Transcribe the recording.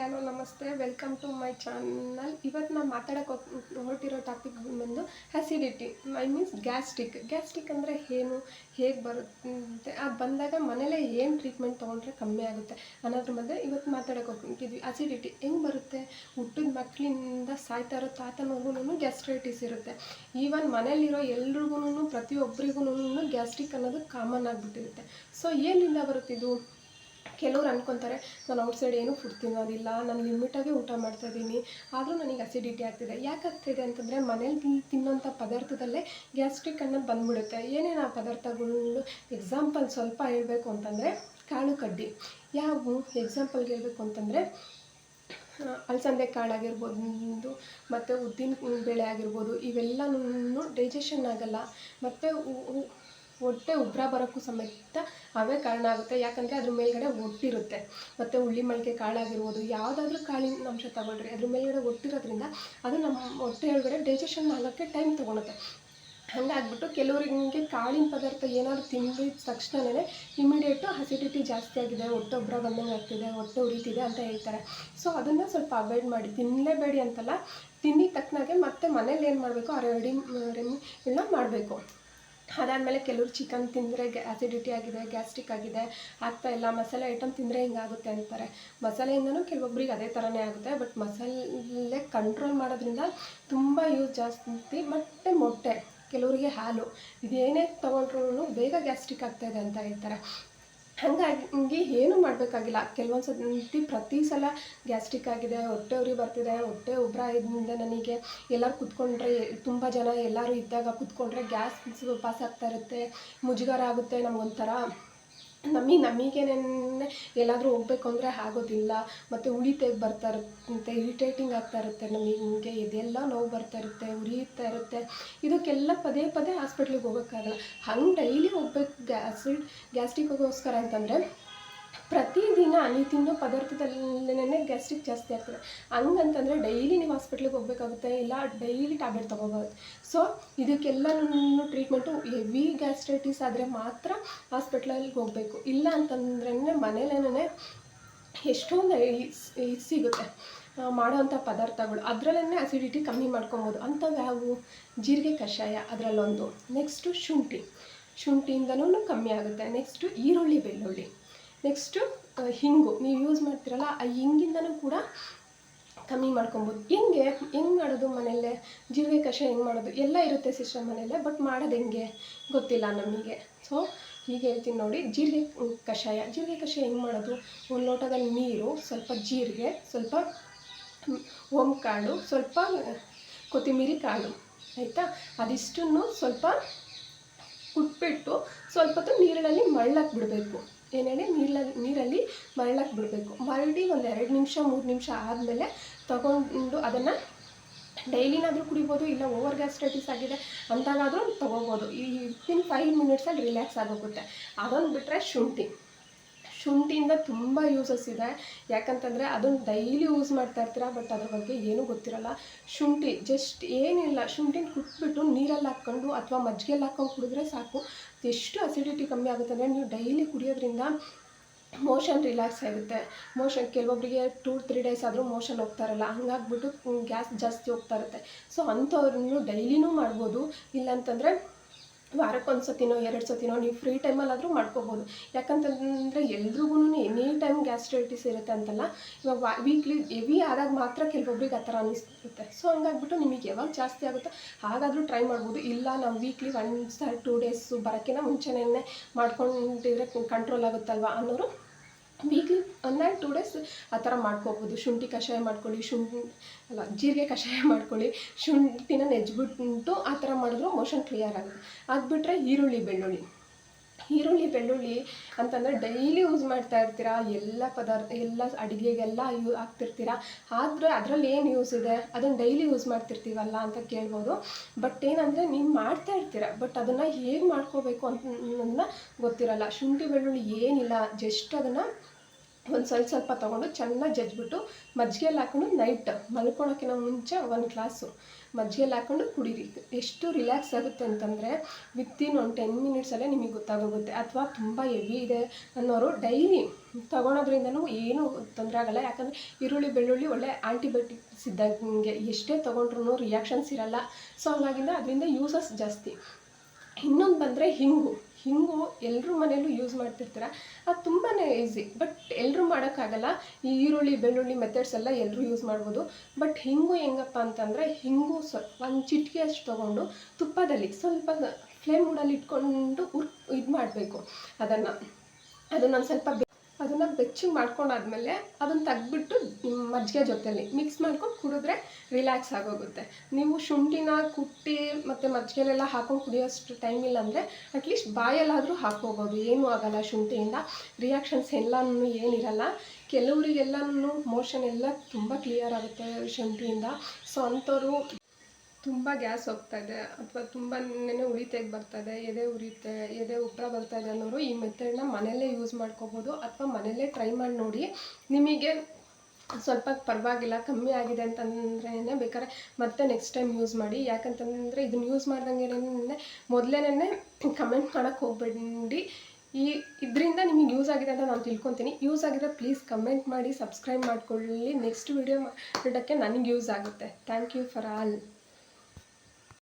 Hello ನಮಸ್ತೆ, welcome to my channel. ಇವತ್ತು ನಾನು ಮಾತಾಡೋಕೆ ಹೊರಟಿರೋ ಟಾಪಿಕ್ ಬಂದು ಅಸಿಡಿಟಿ, ಮೀನ್ಸ್ ಗ್ಯಾಸ್ಟ್ರಿಕ್ ಅಂದರೆ ಏನು, ಹೇಗೆ ಬರುತ್ತೆ, ಅದು ಬಂದಾಗ ಮನೇಲೇ ಏನು ಟ್ರೀಟ್ಮೆಂಟ್ ತೊಗೊಂಡ್ರೆ ಕಮ್ಮಿ ಆಗುತ್ತೆ ಅನ್ನೋದ್ರ ಮಧ್ಯೆ ಇವತ್ತು ಮಾತಾಡೋಕೆ ಹೋಗ್ತಿದ್ವಿ. ಅಸಿಡಿಟಿ ಹೆಂಗೆ ಬರುತ್ತೆ? ಹುಟ್ಟಿದ ಮಕ್ಕಳಿಂದ ಸಾಯ್ತಾ ಇರೋ ತಾತನವ್ರಿಗೂ ಗ್ಯಾಸ್ಟ್ರೈಟಿಸ್ ಇರುತ್ತೆ. ಈವನ್ ಮನೇಲಿರೋ ಎಲ್ರಿಗೂ ಪ್ರತಿಯೊಬ್ಬರಿಗೂ ಗ್ಯಾಸ್ಟ್ರಿಕ್ ಅನ್ನೋದು ಕಾಮನ್ ಆಗಿಬಿಟ್ಟಿರುತ್ತೆ. ಸೊ ಏನಿಂದ ಬರುತ್ತಿದ್ದು? ಕೆಲವ್ರು ಅನ್ಕೊತಾರೆ, ನಾನು ಔಟ್ಸೈಡ್ ಏನೂ ಫುಡ್ ತಿನ್ನೋದಿಲ್ಲ, ನಾನು ಲಿಮಿಟಾಗೆ ಊಟ ಮಾಡ್ತಾಯಿದ್ದೀನಿ, ಆದರೂ ನನಗೆ ಅಸಿಡಿಟಿ ಆಗ್ತಿದೆ. ಯಾಕೆ ಆಗ್ತಿದೆ ಅಂತಂದರೆ ಮನೇಲಿ ತಿನ್ನೋಂಥ ಪದಾರ್ಥದಲ್ಲೇ ಗ್ಯಾಸ್ಟ್ರಿಕ್ ಅನ್ನೋದು ಬಂದ್ಬಿಡುತ್ತೆ. ಏನೇನು ಆ ಪದಾರ್ಥಗಳು? ಎಕ್ಸಾಂಪಲ್ ಸ್ವಲ್ಪ ಹೇಳಬೇಕು ಅಂತಂದರೆ ಕಾಳು ಕಡ್ಡಿ. ಯಾವುವು ಎಕ್ಸಾಂಪಲ್ಗೆ ಹೇಳಬೇಕು ಅಂತಂದರೆ ಅಲಸಂದೆ ಕಾಳಾಗಿರ್ಬೋದು, ಮತ್ತು ಉದ್ದಿನ ಬೇಳೆ ಆಗಿರ್ಬೋದು. ಇವೆಲ್ಲನೂ ಡೈಜೆಷನ್ ಆಗಲ್ಲ, ಮತ್ತು ಹೊಟ್ಟೆ ಉಬ್ಬರ ಬರೋಕ್ಕೂ ಸಮೇತ ಅವೇ ಕಾರಣ ಆಗುತ್ತೆ. ಯಾಕಂದರೆ ಅದ್ರ ಮೇಲ್ಗಡೆ ಒಟ್ಟಿರುತ್ತೆ. ಮತ್ತು ಉಳ್ಳಿ ಮಳಿಗೆ ಕಾಳಾಗಿರ್ಬೋದು, ಯಾವುದಾದ್ರೂ ಕಾಳಿನ ಅಂಶ ತಗೊಳ್ರಿ, ಅದ್ರ ಮೇಲ್ಗಡೆ ಒಟ್ಟಿರೋದ್ರಿಂದ ಅದು ನಮ್ಮ ಹೊಟ್ಟೆ ಒಳಗಡೆ ಡೈಜೆಷನ್ ಆಗೋಕ್ಕೆ ಟೈಮ್ ತೊಗೊಳುತ್ತೆ. ಹಂಗಾಗ್ಬಿಟ್ಟು ಕೆಲವರಿಗೆ ಕಾಳಿನ ಪದಾರ್ಥ ಏನಾದರೂ ತಿಂದಿದ ತಕ್ಷಣವೇ ಇಮಿಡಿಯೇಟು ಅಸಿಡಿಟಿ ಜಾಸ್ತಿ ಆಗಿದೆ, ಹೊಟ್ಟೆ ಉಬ್ಬರ ಬಂದಂಗೆ ಆಗ್ತಿದೆ, ಹೊಟ್ಟೆ ಉರಿತಿದೆ ಅಂತ ಹೇಳ್ತಾರೆ. ಸೊ ಅದನ್ನು ಸ್ವಲ್ಪ ಅವಾಯ್ಡ್ ಮಾಡಿ. ತಿನ್ನಲೇಬೇಡಿ ಅಂತಲ್ಲ, ತಿಂದಿದ ತಕ್ಕನಾಗೆ ಮತ್ತೆ ಮನೇಲಿ ಏನು ಮಾಡಬೇಕು, ಆ ರೆಮಿಗಳನ್ನ ಮಾಡಬೇಕು. ಅದಾದಮೇಲೆ ಕೆಲವರು ಚಿಕನ್ ತಿಂದರೆ ಅಸಿಡಿಟಿ ಆಗಿದೆ, ಗ್ಯಾಸ್ಟ್ರಿಕ್ ಆಗಿದೆ, ಆಗ್ತಾಯಿಲ್ಲ, ಮಸಾಲೆ ಐಟಮ್ ತಿಂದರೆ ಹಿಂಗಾಗುತ್ತೆ ಅಂತಾರೆ. ಮಸಾಲೆಯಿಂದನೂ ಕೆಲವೊಬ್ರಿಗೆ ಅದೇ ಥರನೇ ಆಗುತ್ತೆ. ಬಟ್ ಮಸಾಲೆ ಕಂಟ್ರೋಲ್ ಮಾಡೋದ್ರಿಂದ ತುಂಬ ಯೂಸ್ ಜಾಸ್ತಿ. ಮತ್ತು ಮೊಟ್ಟೆ, ಕೆಲವರಿಗೆ ಹಾಲು, ಇದೇನೇ ತೊಗೊಂಡ್ರೂ ಬೇಗ ಗ್ಯಾಸ್ಟ್ರಿಕ್ ಆಗ್ತಾಯಿದೆ ಅಂತ ಹೇಳ್ತಾರೆ. ಹಾಗಾಗಿ ಏನೂ ಮಾಡಬೇಕಾಗಿಲ್ಲ. ಕೆಲವೊಂದು ಸತಿ ಪ್ರತಿ ಸಲ ಗ್ಯಾಸ್ಟ್ರಿಕ್ ಆಗಿದೆ, ಹೊಟ್ಟೆ ಉರಿ ಬರ್ತಿದೆ, ಹೊಟ್ಟೆ ಉಬ್ಬರ ಇಂದ ನನಗೆ ಎಲ್ಲರೂ ಕೂತ್ಕೊಂಡ್ರೆ, ತುಂಬ ಜನ ಎಲ್ಲರೂ ಇದ್ದಾಗ ಕೂತ್ಕೊಂಡ್ರೆ ಗ್ಯಾಸ್ ಪಾಸ್ ಆಗ್ತಾ ಇರುತ್ತೆ, ಮುಜುಗರ ಆಗುತ್ತೆ, ನಮಗೊಂಥರ ನಮಗೇನೆ ಎಲ್ಲಾದರೂ ಹೋಗ್ಬೇಕು ಅಂದರೆ ಆಗೋದಿಲ್ಲ. ಮತ್ತು ಉಳಿತೆಗೆ ಬರ್ತಾ ಇರುತ್ತೆ, ಇರಿಟೇಟಿಂಗ್ ಆಗ್ತಾ ಇರುತ್ತೆ, ನಮಗೆ ಇದೆಲ್ಲ ನೋವು ಬರ್ತಾ ಇರುತ್ತೆ, ಉರಿಯುತ್ತಾ ಇರುತ್ತೆ. ಇದಕ್ಕೆಲ್ಲ ಪದೇ ಪದೇ ಹಾಸ್ಪಿಟ್ಲಿಗೆ ಹೋಗೋಕ್ಕಾಗಲ್ಲ. ಹಂಗೆ ಡೈಲಿ ಹೋಗ್ಬೇಕು ಗ್ಯಾಸ್ಟ್ರಿಕ್ಗೋಸ್ಕರ ಅಂತಂದರೆ ಪ್ರತಿದಿನ ನೀವು ತಿನ್ನೋ ಪದಾರ್ಥದಲ್ಲೇ ಗ್ಯಾಸ್ಟ್ರಿಕ್ ಜಾಸ್ತಿ ಆಗ್ತದೆ. ಹಂಗಂತಂದರೆ ಡೈಲಿ ನೀವು ಹಾಸ್ಪಿಟ್ಲಿಗೆ ಹೋಗಬೇಕಾಗುತ್ತೆ, ಇಲ್ಲ ಡೈಲಿ ಟ್ಯಾಬ್ಲೆಟ್ ತೊಗೋಬಾರ್ದು. ಸೊ ಇದಕ್ಕೆಲ್ಲನೂ ಟ್ರೀಟ್ಮೆಂಟು ಹೆವಿ ಗ್ಯಾಸ್ಟ್ರೈಟಿಸ್ ಆದರೆ ಮಾತ್ರ ಹಾಸ್ಪಿಟ್ಲಲ್ಲಿಗೆ ಹೋಗಬೇಕು. ಇಲ್ಲ ಅಂತಂದ್ರೆ ಮನೇಲೇ ಎಷ್ಟೊಂದು ಇದು ಸಿಗುತ್ತೆ ಮಾಡೋವಂಥ ಪದಾರ್ಥಗಳು, ಅದರಲ್ಲೇ ಅಸಿಡಿಟಿ ಕಮ್ಮಿ ಮಾಡ್ಕೊಬೋದು. ಅಂಥವು ಯಾವುವು? ಜೀರಿಗೆ ಕಷಾಯ ಅದರಲ್ಲೊಂದು. ನೆಕ್ಸ್ಟು ಶುಂಠಿಯಿಂದನೂ ಕಮ್ಮಿ ಆಗುತ್ತೆ. ನೆಕ್ಸ್ಟು ಈರುಳ್ಳಿ ಬೆಳ್ಳುಳ್ಳಿ. ನೆಕ್ಸ್ಟು ಹಿಂಗು, ನೀವು ಯೂಸ್ ಮಾಡ್ತೀರಲ್ಲ, ಆ ಹಿಂಗಿಂದನೂ ಕೂಡ ಕಮ್ಮಿ ಮಾಡ್ಕೊಬೋದು. ಹೆಂಗೆ ಮಾಡೋದು ಮನೆಯಲ್ಲೇ? ಜೀರಿಗೆ ಕಷಾಯ ಹೆಂಗೆ ಮಾಡೋದು? ಎಲ್ಲ ಇರುತ್ತೆ ಸಿಸ್ಟಮ್ ಮನೆಯಲ್ಲೇ, ಬಟ್ ಮಾಡೋದು ಹೆಂಗೆ ಗೊತ್ತಿಲ್ಲ ನಮಗೆ. ಸೊ ಹೀಗೆ ಹೇಳ್ತೀನಿ ನೋಡಿ. ಜೀರಿಗೆ ಕಷಾಯ ಹೆಂಗೆ ಮಾಡೋದು? ಒಂದು ಲೋಟದಲ್ಲಿ ನೀರು, ಸ್ವಲ್ಪ ಜೀರಿಗೆ, ಸ್ವಲ್ಪ ಓಂಕಾಳು, ಸ್ವಲ್ಪ ಕೊತ್ತಂಬರಿ ಕಾಳು, ಆಯಿತಾ? ಅದಿಷ್ಟನ್ನು ಸ್ವಲ್ಪ ಕುಟ್ಬಿಟ್ಟು ಸ್ವಲ್ಪ ಹೊತ್ತು ನೀರಲ್ಲಿ ಮಳ್ಳಕ್ಕೆ ಬಿಡಬೇಕು. ಏನೇಳಿ ನೀರಲ್ಲಿ ಮಳ್ಳಕ್ಕೆ ಬಿಡಬೇಕು. ಮರಳಿ ಒಂದು 2 ನಿಮಿಷ 3 ನಿಮಿಷ ಆದಮೇಲೆ ತಗೊಂಡು ಅದನ್ನು ಡೈಲಿನಾದರೂ ಕುಡಿಬೋದು, ಇಲ್ಲ ಓವರ್ ಗ್ಯಾಸ್ಟ್ರೈಟಿಸ್ ಆಗಿದೆ ಅಂತಾಗಾದರೂ ತೊಗೋಬೋದು. ಈ ವಿತಿನ್ 5 ಮಿನಿಟ್ಸಲ್ಲಿ ರಿಲ್ಯಾಕ್ಸ್ ಆಗೋಗುತ್ತೆ. ಅದೊಂದು ಬಿಟ್ಟರೆ ಶುಂಠಿಯಿಂದ ತುಂಬ ಯೂಸಸ್ ಇದೆ. ಯಾಕಂತಂದರೆ ಅದನ್ನು ಡೈಲಿ ಯೂಸ್ ಮಾಡ್ತಾ ಇರ್ತೀರ, ಬಟ್ ಅದ್ರ ಬಗ್ಗೆ ಏನೂ ಗೊತ್ತಿರಲ್ಲ. ಶುಂಠಿ ಜಸ್ಟ್ ಏನಿಲ್ಲ, ಶುಂಠಿನ ಕುಟ್ಬಿಟ್ಟು ನೀರಲ್ಲಿ ಹಾಕ್ಕೊಂಡು ಅಥವಾ ಮಜ್ಜಿಗೆಯಲ್ಲಿ ಹಾಕ್ಕೊಂಡು ಕುಡಿದ್ರೆ ಸಾಕು. ಎಷ್ಟು ಅಸಿಡಿಟಿ ಕಮ್ಮಿ ಆಗುತ್ತೆ ಅಂದರೆ, ನೀವು ಡೈಲಿ ಕುಡಿಯೋದ್ರಿಂದ ಮೋಷನ್ ರಿಲ್ಯಾಕ್ಸ್ ಆಗುತ್ತೆ. ಕೆಲವೊಬ್ಬರಿಗೆ 2-3 ಡೇಸ್ ಆದರೂ ಮೋಷನ್ ಹೋಗ್ತಾ ಇರಲ್ಲ, ಹಂಗಾಗ್ಬಿಟ್ಟು ಗ್ಯಾಸ್ ಜಾಸ್ತಿ ಹೋಗ್ತಾ ಇರುತ್ತೆ. ಸೊ ಅಂಥವ್ರನ್ನು ಡೈಲಿನೂ ಮಾಡ್ಬೋದು. ಇಲ್ಲಾಂತಂದರೆ ವಾರಕ್ಕೊಂದು ಸತಿನೋ 2 ಸತಿನೋ ನೀವು ಫ್ರೀ ಟೈಮಲ್ಲಾದರೂ ಮಾಡ್ಕೋಬೋದು. ಯಾಕಂತಂದರೆ ಎಲ್ರಿಗೂ ಎನಿ ಟೈಮ್ ಗ್ಯಾಸ್ಟ್ರೈಟಿಸ್ ಇರುತ್ತೆ ಅಂತಲ್ಲ. ಇವಾಗ ವೀಕ್ಲಿ ಹೆವಿ ಆದಾಗ ಮಾತ್ರ ಕೆಲವೊಬ್ರಿಗೆ ಆ ಥರ ಅನ್ನಿಸ್ತಿರುತ್ತೆ. ಸೊ ಹಂಗಾಗ್ಬಿಟ್ಟು ನಿಮಗೆ ಯಾವಾಗ ಜಾಸ್ತಿ ಆಗುತ್ತೋ ಹಾಗಾದರೂ ಟ್ರೈ ಮಾಡ್ಬೋದು. ಇಲ್ಲ ನಾವು ವೀಕ್ಲಿ 1-2 ಡೇಸು ಬರೋಕ್ಕಿಂತ ಮುಂಚೆನೇ ಮಾಡ್ಕೊಂಡಿದ್ರೆ ಕಂಟ್ರೋಲ್ ಆಗುತ್ತಲ್ವ ಅನ್ನೋರು ವೀಕ್ಲಿ 1-2 ಡೇಸ್ ಆ ಥರ ಮಾಡ್ಕೋಬೋದು. ಶುಂಠಿ ಕಷಾಯ ಮಾಡ್ಕೊಳ್ಳಿ, ಜೀರಿಗೆ ಕಷಾಯ ಮಾಡ್ಕೊಳ್ಳಿ, ಶುಂಠಿನ ನೆಜ್ಬಿಟ್ಟು ಆ ಥರ ಮಾಡಿದ್ರು ಮೋಷನ್ ಕ್ಲಿಯರ್ ಆಗುತ್ತೆ. ಅದು ಬಿಟ್ಟರೆ ಈರುಳ್ಳಿ ಬೆಳ್ಳುಳ್ಳಿ ಅಂತಂದರೆ ಡೈಲಿ ಯೂಸ್ ಮಾಡ್ತಾ ಇರ್ತೀರ, ಎಲ್ಲ ಅಡುಗೆಗೆಲ್ಲ ಹಾಕ್ತಿರ್ತೀರ. ಆದರೆ ಅದರಲ್ಲಿ ಏನು ಯೂಸ್ ಇದೆ? ಅದನ್ನು ಡೈಲಿ ಯೂಸ್ ಮಾಡ್ತಿರ್ತೀವಲ್ಲ ಅಂತ ಕೇಳ್ಬೋದು. ಬಟ್ ಏನಂದರೆ ನೀವು ಮಾಡ್ತಾ ಇರ್ತೀರ, ಬಟ್ ಅದನ್ನು ಹೇಗೆ ಮಾಡ್ಕೋಬೇಕು ಅನ್ನೋದನ್ನ ಗೊತ್ತಿರಲ್ಲ. ಶುಂಠಿ ಬೆಳ್ಳುಳ್ಳಿ ಏನಿಲ್ಲ, ಜಸ್ಟ್ ಅದನ್ನು ಒಂದು ಸ್ವಲ್ಪ ತೊಗೊಂಡು ಚೆನ್ನಾಗಿ ಜಜ್ಜಿಬಿಟ್ಟು ಮಜ್ಜಿಗೆಯಲ್ಲಿ ಹಾಕೊಂಡು ನೈಟ್ ಮಲ್ಕೊಳೋಕ್ಕಿಂತ ಮುಂಚೆ 1 ಗ್ಲಾಸು ಮಜ್ಜಿಗೆಯಲ್ಲಿ ಹಾಕೊಂಡು ಕುಡೀರಿ. ಎಷ್ಟು ರಿಲ್ಯಾಕ್ಸ್ ಆಗುತ್ತೆ ಅಂತಂದರೆ ವಿತಿನ್ ಒಂದು 10 ಮಿನಿಟ್ಸಲ್ಲೇ ನಿಮಗೆ ಗೊತ್ತಾಗೋಗುತ್ತೆ. ಅಥವಾ ತುಂಬ ಹೆವಿ ಇದೆ ಅನ್ನೋರು ಡೈಲಿ ತೊಗೊಳೋದ್ರಿಂದನೂ ಏನೂ ತೊಂದರೆ ಆಗೋಲ್ಲ. ಯಾಕಂದರೆ ಈರುಳ್ಳಿ ಬೆಳ್ಳುಳ್ಳಿ ಒಳ್ಳೆ ಆಂಟಿಬಯೋಟಿಕ್ಸ್ ಇದ್ದಂಗೆ, ಎಷ್ಟೇ ತೊಗೊಂಡ್ರೂ ರಿಯಾಕ್ಷನ್ಸ್ ಇರೋಲ್ಲ. ಸೊ ಹಂಗಾಗಿಂದ ಅದರಿಂದ ಯೂಸಸ್ ಜಾಸ್ತಿ. ಇನ್ನೊಂದು ಬಂದರೆ ಹಿಂಗು ಎಲ್ಲರೂ ಮನೆಯಲ್ಲೂ ಯೂಸ್ ಮಾಡ್ತಿರ್ತೀರ. ಅದು ತುಂಬಾ ಈಸಿ, ಬಟ್ ಎಲ್ಲರೂ ಮಾಡೋಕ್ಕಾಗಲ್ಲ. ಈ ಈರುಳ್ಳಿ ಬೆಳ್ಳುಳ್ಳಿ ಮೆಥಡ್ಸ್ ಎಲ್ಲ ಎಲ್ಲರೂ ಯೂಸ್ ಮಾಡ್ಬೋದು. ಬಟ್ ಹಿಂಗು ಹೆಂಗಪ್ಪ ಅಂತಂದರೆ ಹಿಂಗು ಒಂದು ಚಿಟಿಕೆ ಅಷ್ಟು ತೊಗೊಂಡು ತುಪ್ಪದಲ್ಲಿ ಸ್ವಲ್ಪ ಫ್ಲೇಮ್ ಮೂಡಲ್ಲಿ ಇಟ್ಕೊಂಡು ಇದು ಮಾಡಬೇಕು. ಅದನ್ನು ಸ್ವಲ್ಪ ಅದನ್ನು ಬೆಚ್ಚಗೆ ಮಾಡ್ಕೊಂಡಾದ್ಮೇಲೆ ಅದನ್ನು ತೆಗ್ದುಬಿಟ್ಟು ಮಜ್ಜಿಗೆ ಜೊತೆಯಲ್ಲಿ ಮಿಕ್ಸ್ ಮಾಡ್ಕೊಂಡು ಕುಡಿದ್ರೆ ರಿಲ್ಯಾಕ್ಸ್ ಆಗೋಗುತ್ತೆ. ನೀವು ಶುಂಠಿನ ಕುಟ್ಟಿ ಮತ್ತು ಮಜ್ಜಿಗೆಲೆಲ್ಲ ಹಾಕೊಂಡು ಕುಡಿಯೋಷ್ಟು ಟೈಮ್ ಇಲ್ಲ ಅಂದರೆ ಅಟ್ಲೀಸ್ಟ್ ಬಾಯಲ್ಲಾದರೂ ಹಾಕ್ಕೋಬೋದು, ಏನೂ ಆಗೋಲ್ಲ. ಶುಂಠಿಯಿಂದ ರಿಯಾಕ್ಷನ್ಸ್ ಎಲ್ಲನೂ ಏನಿರಲ್ಲ. ಕೆಲವರಿಗೆಲ್ಲನೂ ಮೋಷನ್ ಎಲ್ಲ ತುಂಬ ಕ್ಲಿಯರ್ ಆಗುತ್ತೆ ಶುಂಠಿಯಿಂದ. ಸೊ ಅಂಥವ್ರು ತುಂಬ ಗ್ಯಾಸ್ ಹೋಗ್ತಾಯಿದೆ ಅಥವಾ ತುಂಬಾ ಉಳಿತೆಗೆ ಬರ್ತಾಯಿದೆ, ಎದೆ ಉರಿಯುತ್ತೆ, ಎದೆ ಉಬ್ಬರ ಬರ್ತಾಯಿದೆ ಅನ್ನೋರು ಈ ಮೆಥಡ್ನ ಮನೆಯಲ್ಲೇ ಯೂಸ್ ಮಾಡ್ಕೋಬೋದು. ಅಥವಾ ಮನೆಯಲ್ಲೇ ಟ್ರೈ ಮಾಡಿ ನೋಡಿ. ನಿಮಗೆ ಸ್ವಲ್ಪ ಪರವಾಗಿಲ್ಲ ಕಮ್ಮಿ ಆಗಿದೆ ಅಂತಂದ್ರೇ ಬೇಕಾದ್ರೆ ಮತ್ತೆ ನೆಕ್ಸ್ಟ್ ಟೈಮ್ ಯೂಸ್ ಮಾಡಿ. ಯಾಕಂತಂದರೆ ಇದನ್ನು ಯೂಸ್ ಮಾಡ್ದಂಗೆ ಮೊದಲೇನೆ ಕಮೆಂಟ್ ಮಾಡೋಕ್ಕೆ ಹೋಗ್ಬೇಡಿ. ಇದರಿಂದ ನಿಮಗೆ ಯೂಸ್ ಆಗಿದೆ ಅಂತ ನಾನು ತಿಳ್ಕೊತೀನಿ. ಯೂಸ್ ಆಗಿದ್ರೆ ಪ್ಲೀಸ್ ಕಮೆಂಟ್ ಮಾಡಿ, ಸಬ್ಸ್ಕ್ರೈಬ್ ಮಾಡ್ಕೊಳ್ಳಿ. ನೆಕ್ಸ್ಟ್ ವೀಡಿಯೋ ಮಾಡೋಕ್ಕೆ ನನಗೆ ಯೂಸ್ ಆಗುತ್ತೆ. Thank you for all.